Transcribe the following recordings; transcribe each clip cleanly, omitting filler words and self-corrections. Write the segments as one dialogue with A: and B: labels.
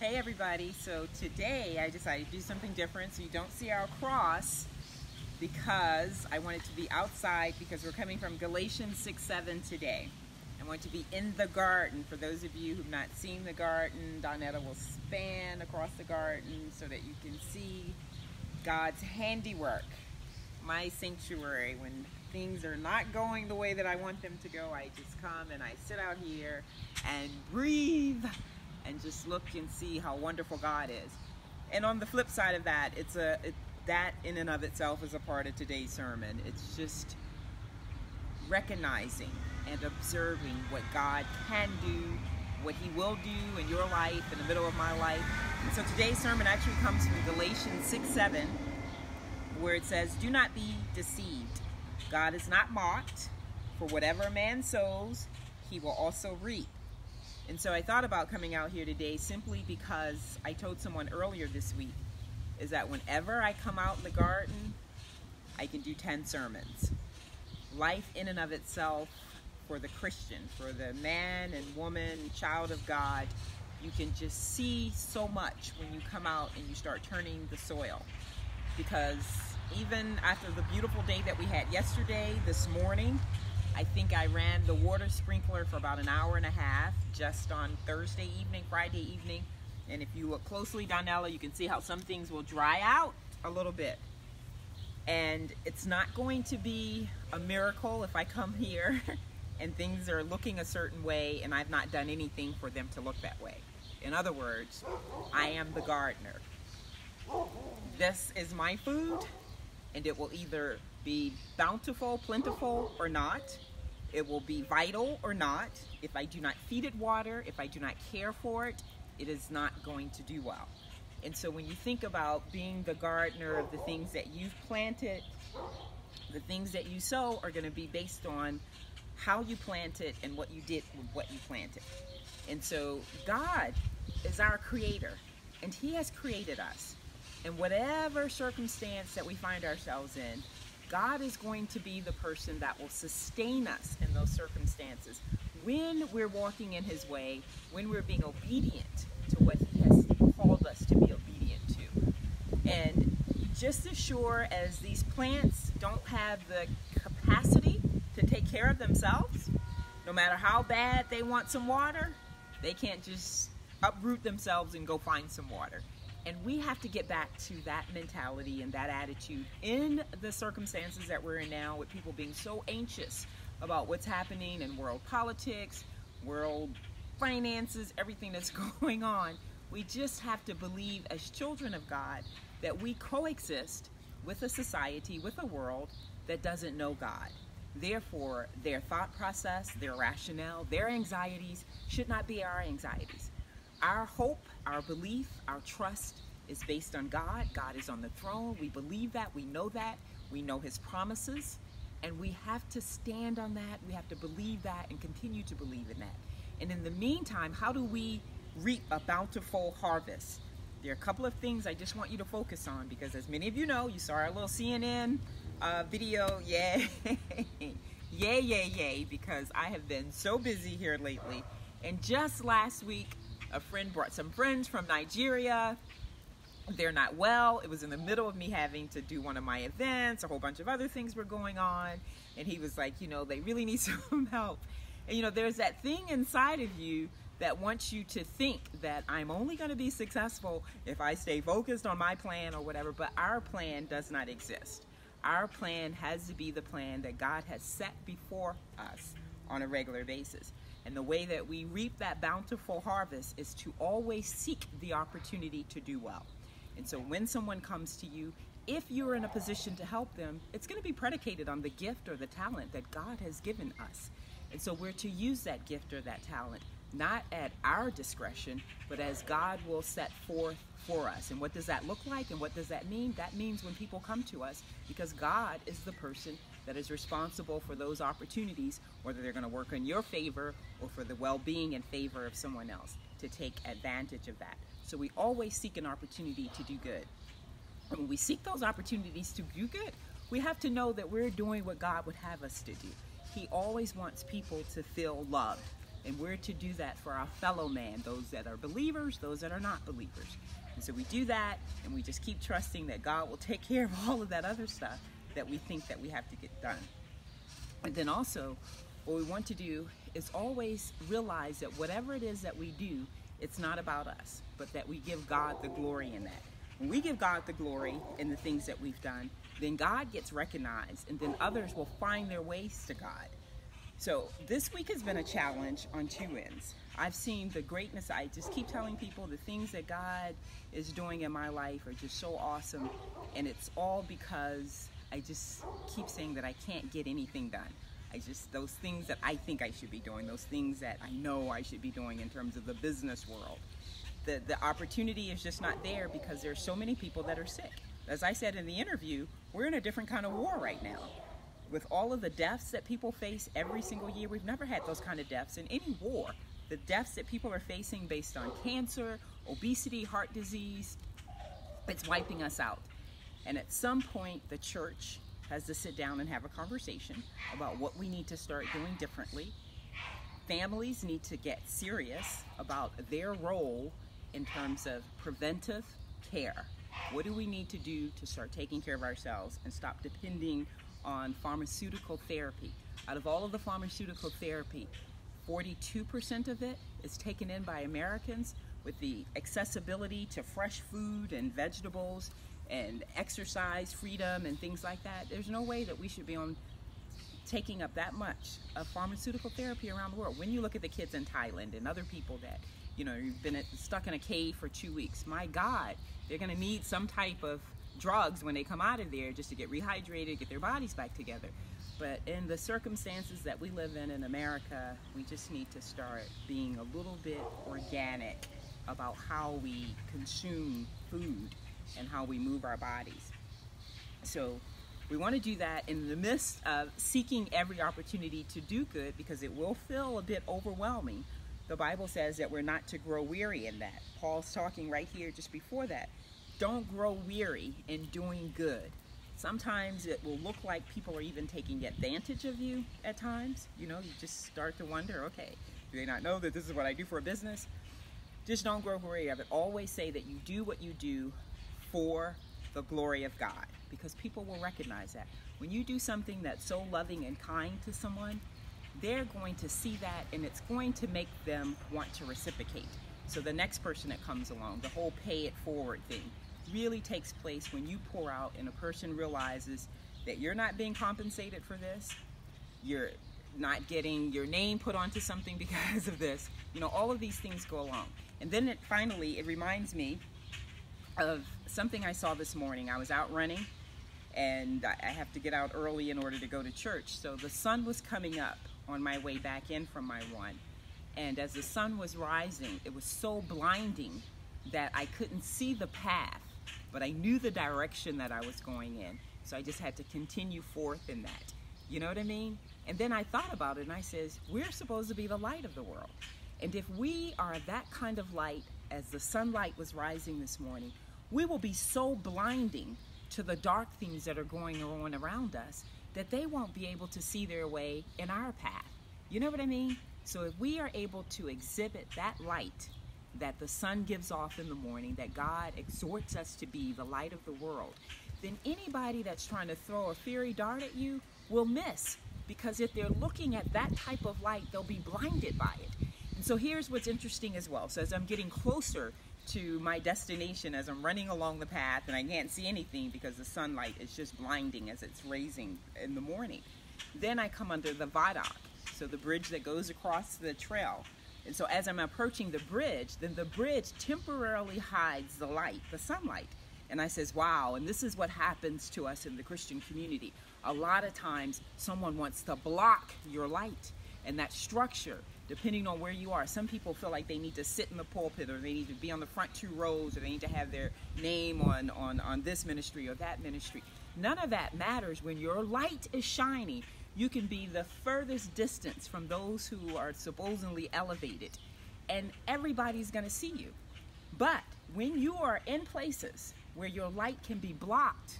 A: Hey everybody, so today I decided to do something different so you don't see our cross because I want it to be outside because we're coming from Galatians 6:7 today. I want to be in the garden. For those of you who've not seen the garden, Donetta will span across the garden so that you can see God's handiwork, my sanctuary. When things are not going the way that I want them to go, I just come and I sit out here and breathe and just look and see how wonderful God is. And on the flip side of that, that in and of itself is a part of today's sermon. It's just recognizing and observing what God can do, what He will do in your life, in the middle of my life. And so today's sermon actually comes from Galatians 6:7, where it says, "Do not be deceived. God is not mocked. For whatever a man sows, he will also reap." And so I thought about coming out here today simply because I told someone earlier this week is that whenever I come out in the garden, I can do 10 sermons. Life in and of itself, for the Christian, for the man and woman, child of God, you can just see so much when you come out and you start turning the soil. Because even after the beautiful day that we had yesterday, this morning, I think I ran the water sprinkler for about an hour and a half just on Thursday evening, Friday evening. And if you look closely, Donella, you can see how some things will dry out a little bit. And it's not going to be a miracle if I come here and things are looking a certain way and I've not done anything for them to look that way. In other words, I am the gardener. This is my food, and it will either be bountiful, plentiful, or not. It will be vital or not. If I do not feed it water, if I do not care for it, it is not going to do well. And so when you think about being the gardener of the things that you've planted, the things that you sow are going to be based on how you planted and what you did with what you planted. And so God is our creator, and He has created us. And whatever circumstance that we find ourselves in, God is going to be the person that will sustain us in those circumstances when we're walking in His way, when we're being obedient to what He has called us to be obedient to. And just as sure as these plants don't have the capacity to take care of themselves, no matter how bad they want some water, they can't just uproot themselves and go find some water. And we have to get back to that mentality and that attitude in the circumstances that we're in now, with people being so anxious about what's happening in world politics, world finances, everything that's going on. We just have to believe as children of God that we coexist with a society, with a world that doesn't know God. Therefore, their thought process, their rationale, their anxieties should not be our anxieties. Our hope, our belief, our trust is based on God. God is on the throne. We believe that. We know that. We know His promises. And we have to stand on that. We have to believe that and continue to believe in that. And in the meantime, how do we reap a bountiful harvest? There are a couple of things I just want you to focus on, because as many of you know, you saw our little CNN video. Yay. Yay, yay, yay, because I have been so busy here lately. And just last week, a friend brought some friends from Nigeria. They're not well. It was in the middle of me having to do one of my events. A whole bunch of other things were going on. And he was like, they really need some help. And there's that thing inside of you that wants you to think that I'm only going to be successful if I stay focused on my plan or whatever. But our plan does not exist. Our plan has to be the plan that God has set before us on a regular basis. And the way that we reap that bountiful harvest is to always seek the opportunity to do well. And so when someone comes to you, if you're in a position to help them, it's going to be predicated on the gift or the talent that God has given us. And so we're to use that gift or that talent, not at our discretion, but as God will set forth for us. And what does that look like, and what does that mean? That means when people come to us, because God is the person that is responsible for those opportunities, whether they're going to work in your favor or for the well-being and favor of someone else, to take advantage of that. So we always seek an opportunity to do good. And when we seek those opportunities to do good, we have to know that we're doing what God would have us to do. He always wants people to feel loved. And we're to do that for our fellow man, those that are believers, those that are not believers. And so we do that, and we just keep trusting that God will take care of all of that other stuff that we think that we have to get done. And then also, what we want to do is always realize that whatever it is that we do, it's not about us, but that we give God the glory in that. When we give God the glory in the things that we've done, then God gets recognized, and then others will find their ways to God. So this week has been a challenge on two ends. I've seen the greatness. I just keep telling people the things that God is doing in my life are just so awesome, and it's all because I just keep saying that I can't get anything done. Those things that I think I should be doing, those things that I know I should be doing in terms of the business world. The opportunity is just not there because there's so many people that are sick. As I said in the interview, we're in a different kind of war right now. With all of the deaths that people face every single year, we've never had those kind of deaths in any war. The deaths that people are facing based on cancer, obesity, heart disease, it's wiping us out. And at some point, the church has to sit down and have a conversation about what we need to start doing differently. Families need to get serious about their role in terms of preventive care. What do we need to do to start taking care of ourselves and stop depending on pharmaceutical therapy? Out of all of the pharmaceutical therapy, 42% of it is taken in by Americans. With the accessibility to fresh food and vegetables and exercise freedom and things like that, there's no way that we should be taking up that much of pharmaceutical therapy around the world. When you look at the kids in Thailand and other people that, you've been stuck in a cave for 2 weeks, my God, they're going to need some type of drugs when they come out of there just to get rehydrated, get their bodies back together. But in the circumstances that we live in America, we just need to start being a little bit organic about how we consume food and how we move our bodies. So we want to do that in the midst of seeking every opportunity to do good, because it will feel a bit overwhelming. The Bible says that we're not to grow weary in that. Paul's talking right here just before that. Don't grow weary in doing good. Sometimes it will look like people are even taking advantage of you at times. You just start to wonder, okay, do they not know that this is what I do for a business? Just don't grow weary of it. Always say that you do what you do for the glory of God, because people will recognize that. When you do something that's so loving and kind to someone, they're going to see that, and it's going to make them want to reciprocate. So the next person that comes along, the whole pay it forward thing, really takes place when you pour out and a person realizes that you're not being compensated for this, you're not getting your name put onto something because of this. All of these things go along. And then it reminds me of something I saw this morning. I was out running, and I have to get out early in order to go to church. So the sun was coming up on my way back in from my run. And as the sun was rising, it was so blinding that I couldn't see the path, but I knew the direction that I was going in. So I just had to continue forth in that. You know what I mean? And then I thought about it, and I says, we're supposed to be the light of the world. And if we are that kind of light, as the sunlight was rising this morning, we will be so blinding to the dark things that are going on around us that they won't be able to see their way in our path. You know what I mean? So if we are able to exhibit that light that the sun gives off in the morning, that God exhorts us to be the light of the world, then anybody that's trying to throw a fiery dart at you will miss, because if they're looking at that type of light, they'll be blinded by it. And so here's what's interesting as well. So as I'm getting closer to my destination, as I'm running along the path and I can't see anything because the sunlight is just blinding as it's raising in the morning, then I come under the viaduct, so the bridge that goes across the trail. And so as I'm approaching the bridge, then the bridge temporarily hides the light, the sunlight. And I says, wow, and this is what happens to us in the Christian community. A lot of times someone wants to block your light and that structure, depending on where you are. Some people feel like they need to sit in the pulpit, or they need to be on the front 2 rows, or they need to have their name on this ministry or that ministry. None of that matters. When your light is shining, you can be the furthest distance from those who are supposedly elevated, and everybody's going to see you. But when you are in places where your light can be blocked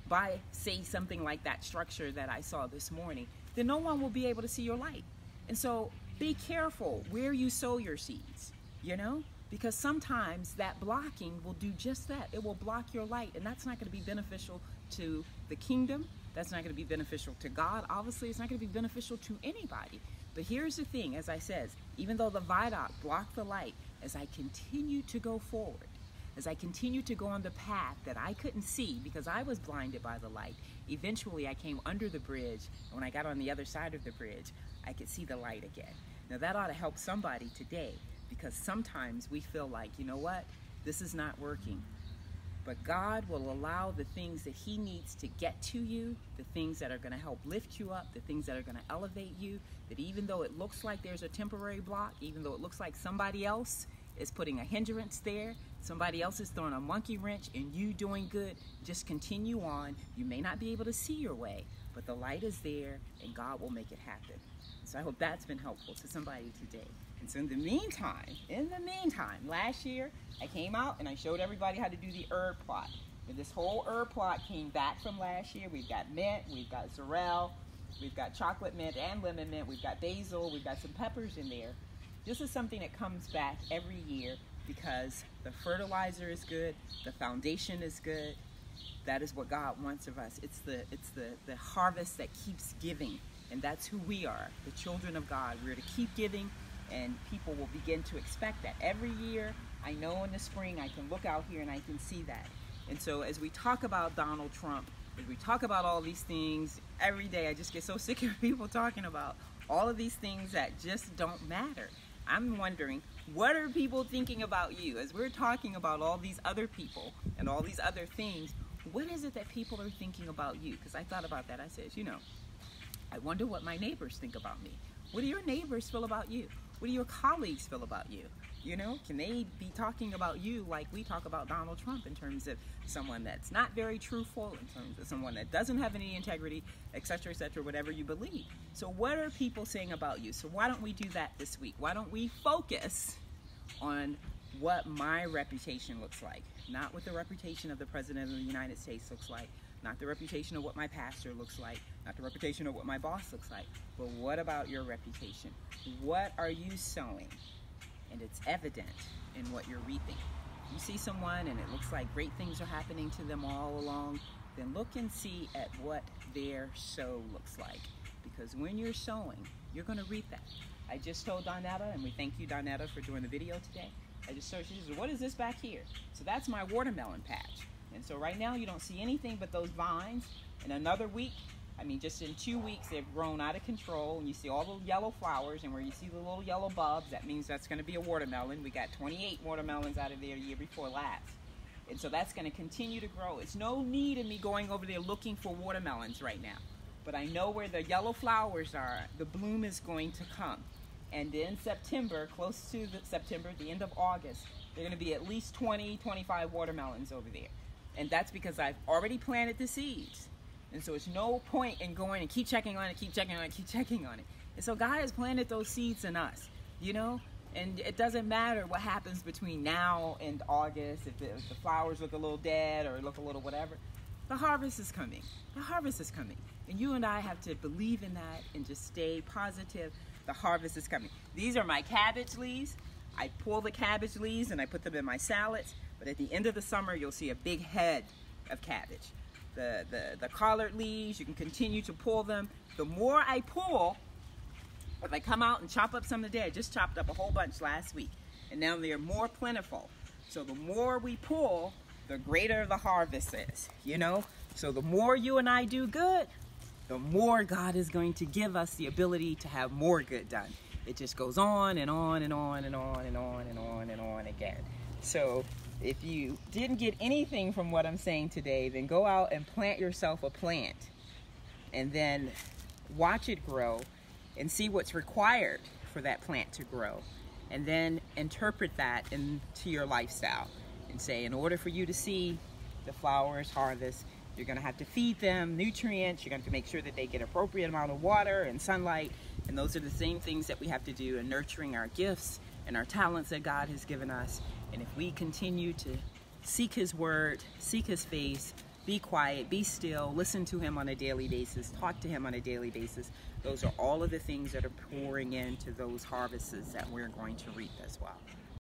A: by, say, something like that structure that I saw this morning, then no one will be able to see your light. And so Be careful where you sow your seeds, you know, because sometimes that blocking will do just that. It will block your light, and that's not going to be beneficial to the kingdom. That's not going to be beneficial to God. Obviously, it's not going to be beneficial to anybody. But here's the thing, as I said, even though the viaduct blocked the light, as I continue to go forward, as I continue to go on the path that I couldn't see because I was blinded by the light, eventually I came under the bridge, and when I got on the other side of the bridge, I could see the light again. Now that ought to help somebody today, because sometimes we feel like, you know what, this is not working. But God will allow the things that He needs to get to you, the things that are going to help lift you up, the things that are going to elevate you, that even though it looks like there's a temporary block, even though it looks like somebody else is putting a hindrance there, somebody else is throwing a monkey wrench and you doing good, just continue on. You may not be able to see your way, but the light is there and God will make it happen. So I hope that's been helpful to somebody today. And so in the meantime, last year I came out and I showed everybody how to do the herb plot. And this whole herb plot came back from last year. We've got mint, we've got sorrel, we've got chocolate mint and lemon mint, we've got basil, we've got some peppers in there. This is something that comes back every year because the fertilizer is good, the foundation is good. That is what God wants of us. It's the harvest that keeps giving. And that's who we are, the children of God. We're to keep giving, and people will begin to expect that. Every year, I know in the spring, I can look out here and I can see that. And so as we talk about Donald Trump, as we talk about all these things, every day I just get so sick of people talking about all of these things that just don't matter. I'm wondering, what are people thinking about you? As we're talking about all these other people and all these other things, what is it that people are thinking about you? Because I thought about that. I said, you know, I wonder what my neighbors think about me. What do your neighbors feel about you? What do your colleagues feel about you? You know, can they be talking about you like we talk about Donald Trump in terms of someone that's not very truthful, in terms of someone that doesn't have any integrity, etc., whatever you believe. So what are people saying about you? So why don't we do that this week? Why don't we focus on what my reputation looks like, not what the reputation of the President of the United States looks like, not the reputation of what my pastor looks like, not the reputation of what my boss looks like, but what about your reputation? What are you sowing? And it's evident in what you're reaping. You see someone and it looks like great things are happening to them all along, then look and see at what their sow looks like. Because when you're sowing, you're going to reap that. I just told Donetta, and we thank you, Donetta, for doing the video today. I just showed, she said, what is this back here? So that's my watermelon patch. And so right now you don't see anything but those vines. In another week, I mean just in 2 weeks, they've grown out of control, and you see all the yellow flowers, and where you see the little yellow bulbs, that means that's going to be a watermelon. We got 28 watermelons out of there the year before last. And so that's going to continue to grow. It's no need in me going over there looking for watermelons right now. But I know where the yellow flowers are, the bloom is going to come. And in September, close to September, the end of August, there are going to be at least 20, 25 watermelons over there. And that's because I've already planted the seeds. And so it's no point in going and keep checking on it, keep checking on it, keep checking on it. And so God has planted those seeds in us, you know? And it doesn't matter what happens between now and August, if the flowers look a little dead or look a little whatever. The harvest is coming. The harvest is coming. And you and I have to believe in that and just stay positive. The harvest is coming. These are my cabbage leaves. I pull the cabbage leaves and I put them in my salads. But at the end of the summer, you'll see a big head of cabbage. The collard leaves, you can continue to pull them. The more I pull, if I come out and chop up some today, I just chopped up a whole bunch last week. And now they're more plentiful. So the more we pull, the greater the harvest is, you know? So the more you and I do good, the more God is going to give us the ability to have more good done. It just goes on and on and on and on and on and on and on again. So if you didn't get anything from what I'm saying today, then go out and plant yourself a plant and then watch it grow and see what's required for that plant to grow. And then interpret that into your lifestyle and say, in order for you to see the flowers harvest, you're going to have to feed them nutrients. You're going to have to make sure that they get appropriate amount of water and sunlight. And those are the same things that we have to do in nurturing our gifts and our talents that God has given us. And if we continue to seek His word, seek His face, be quiet, be still, listen to him on a daily basis, talk to him on a daily basis. Those are all of the things that are pouring into those harvests that we're going to reap as well.